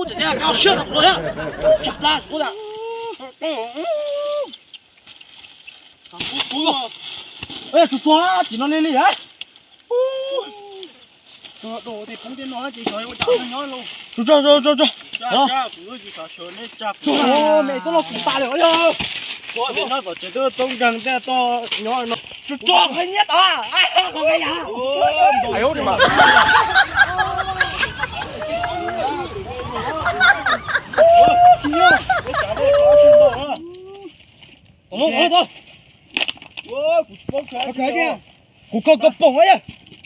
这家搞血的我呀，吃烂我的。哎，就抓紧了你哎。đồ thì không tin nói chỉ nói我找人nói luôn. 走。cha của gì cả sườn đấy cha của. Mẹ tôi nó cũng ta được rồi. Có thì nó có chỉ đưa tông gần ra to nhỏ nó. Cho cái nhất à. Ai có cái nhà. Ai ơi mà. Thôi. Ôi, bông cái gì? Cú có bổng ấy.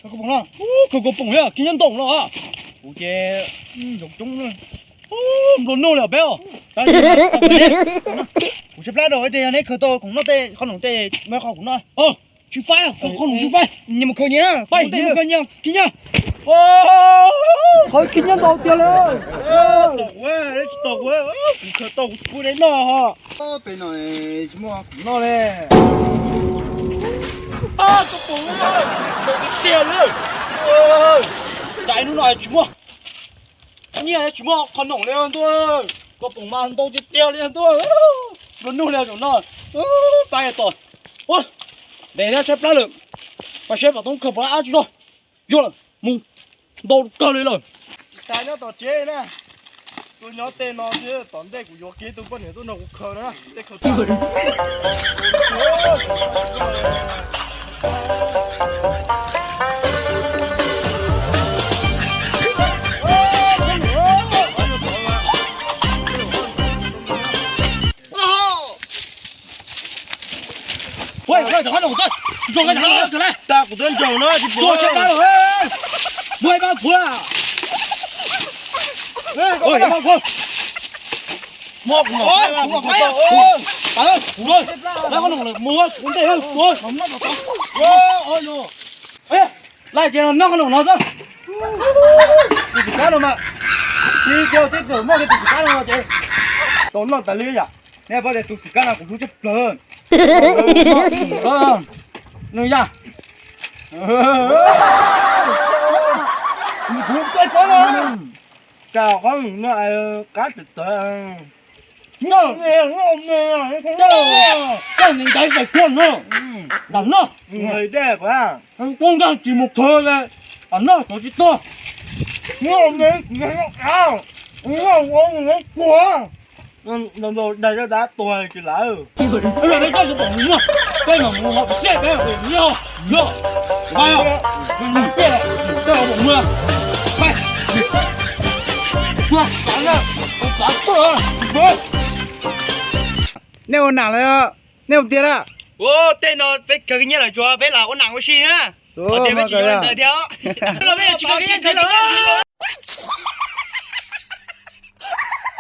Có bông nào? Có bổng ấy, kinh nhân động rồi à. Ủa chè dùng chung luôn. Nó nô là béo. Ủa chép lá rồi thì anh ấy khởi tôi cũng nó tê con lủng tê mấy con cũng nó. Chú phai à? Con lủng chú phai. Nhưng mà khởi nhá. Phai, nhưng mà khởi nhá. Kinh nhá. Khởi kinh nhân đầu tiên lên. Tộc quá. Khởi tộc của đấy nó ha. Bên này chúng nó cũng nó đấy. Có bổng ơi. Có cái tiền luôn. Chạy nó nói chú mua. Như này chú mua con lủng lên thôi. Có bổng mà ăn đâu chứ tiêu lên thôi. Nó nô lên chúng nó. Phai rồi. Ôi. Để ra xếp lá lượng. Phải xếp vào tông khập lá chú rồi. Vô rồi. Mù. Đâu cơ lên rồi. Tại nó tỏ chế nè. Tôi nhớ tên nó chứ tóm đây của vô kia tôi có nhớ tôi nó cũng khờ nữa. Đây khờ tao. Ôi, ôi, nó đồng sơn. Cho cái thằng trở lại. Ta của tên chồng nó thì Cho xếp lá rồi. Mười ba phút à. Ôi, ba phút. Một Ôi, cũng phải à. Bà ơi, ôi, ra con đồng này mua cũng tệ hơn. Ôi, ôi, ôi. Ê, lại chuyện nó con đồng nó chứ. Đi chỉ cá đâu mà. Đi kêu tiếp rồi mua cái chỉ cá đâu mà chị. Tốn lòng ta lưới à. Nè bây giờ tôi chỉ cá nào cũng chú chấp lớn. Nơi ra. Cũng tôi có rồi. Chào con nó cá thịt Ngon nè, cái này đấy phải cuốn nữa. Làm nó. người đẹp à. Con đang chỉ một thời này. Nó có chỉ to. Ngon đấy, ngon ảo. Ngon quá. Lần rồi đây cho đá tuổi chỉ là Bây giờ đây cái bổng nữa. Cái mà mua họ phải xếp cái này nhiều. Nhiều. Bay không? Cái bổng nữa. Bay. Qua, bán ra. Bán to. Nếu nào là nếu tiền à. Ô, tên nó phải cái nhất là cho bé là con nàng của chị á. Ở đây mới chỉ có đợi theo. Nó bây giờ chỉ có cái nhân thế đó.